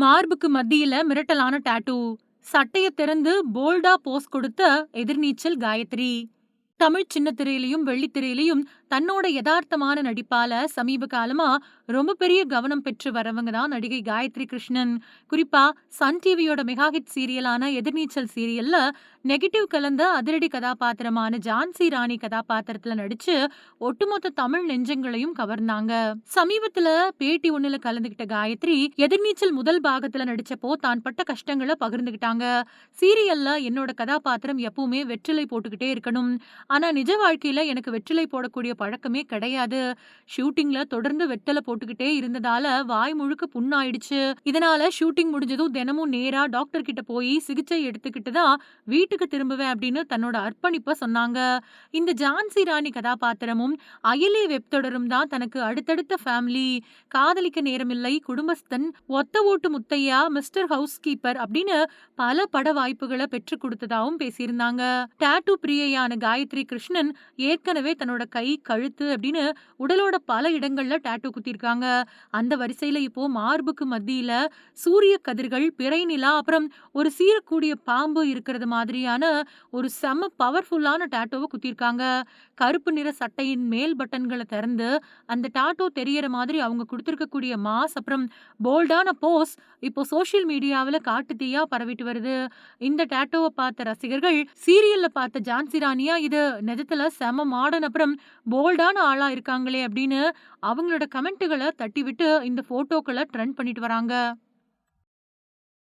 மார்புக்கு மத்தியில மிரட்டலான டாட்டூ. சட்டைய திறந்து போல்டா போஸ் கொடுத்த எதிர்நீச்சல் காயத்ரி. தமிழ் சின்ன திரையிலயும் வெள்ளித்திரையிலயும் தன்னோட யதார்த்தமான நடிப்பால சமீப காலமா ரொம்ப பெரிய கவனம் பெற்று வரவங்க தான் நடிகை காயத்ரி கிருஷ்ணன். குறிப்பா சன் டிவியோட மெகா ஹிட் சீரியலான எதிர்நீச்சல் சீரியல்ல நெகட்டிவ் கலந்த அதிரடி கதாபாத்திரமான ஜான்சி ராணி கதாபாத்திரத்துல நடிச்சு ஒட்டுமொத்த தமிழ் நெஞ்சங்களையும் கவர்ந்தாங்க. சமீபத்துல பேட்டி ஒண்ணுல கலந்துகிட்ட காயத்ரி எதிர்நீச்சல் முதல் பாகத்துல நடிச்சப்போ தான் பட்ட கஷ்டங்களை பகிர்ந்துகிட்டாங்க. சீரியல்ல என்னோட கதாபாத்திரம் எப்பவுமே வெற்றிலை போட்டுக்கிட்டே இருக்கணும். ஆனா நிஜ வாழ்க்கையில எனக்கு வெற்றிலை போடக்கூடிய பழக்கமே கிடையாது. ஷூட்டிங்ல தொடர்ந்து வெத்தல போட்டுக்கிட்டே இருந்ததால வாய் முழுக்க புண்ணாயிடுச்சு. இதனால ஷூட்டிங் முடிஞ்சதும் தினமும் நேரா டாக்டர் கிட்ட போய் சிகிச்சை எடுத்துக்கிட்டு தான் வீட்டுக்கு திரும்புவேன் அப்படின்னு தன்னோட அர்ப்பணிப்ப சொன்னாங்க. இந்த ஜான்சி ராணி கதாபாத்திரமும் அயலி வெப் தொடரும் தான் தனக்கு அடுத்தடுத்த ஃபேமிலி, காதலிக்க நேரமில்லை, குடும்பஸ்தன், ஒத்த ஓட்டு முத்தையா, மிஸ்டர் ஹவுஸ் கீப்பர் அப்படின்னு பல பட வாய்ப்புகளை பெற்றுக் கொடுத்ததாகவும் பேசியிருந்தாங்க. டாட்டூ பிரியையான காயத்ரி கிருஷ்ணன் ஏற்கனவே தன்னோட கை, கழுத்து அப்படின்னு உடலோட பல இடங்கள்ல டாட்டூ குத்திருக்காங்க. அந்த வரிசையில இப்போ மார்புக்கு மத்தியில சூரிய கதிர்கள், பிறை நிலா, அப்புறம் ஒரு சீரக்கூடிய பாம்பு இருக்கிறது மாதிரியான ஒரு செம பவர்ஃபுல்லான டாட்டூவை குத்திருக்காங்க. கருப்பு நிற சட்டையின் மேல் பட்டன்களை திறந்து அந்த டாட்டூ தெரியற மாதிரி அவங்க கொடுத்திருக்கக்கூடிய மாஸ் அப்புறம் போல்டான போஸ் இப்போ சோசியல் மீடியாவில் காட்டு தீயா பரவிட்டு வருது. இந்த டாட்டூவை பார்த்த ரசிகர்கள் சீரியல்ல பார்த்த ஜான்சி ராணியா இது நிஜத்துல செம மாடர்ன் அப்புறம் போல்டான ஆளா இருக்காங்களே அப்படின்னு அவங்களோட கமெண்ட்டுகளை தட்டி விட்டு இந்த போட்டோக்களை ட்ரெண்ட் பண்ணிட்டு வராங்க.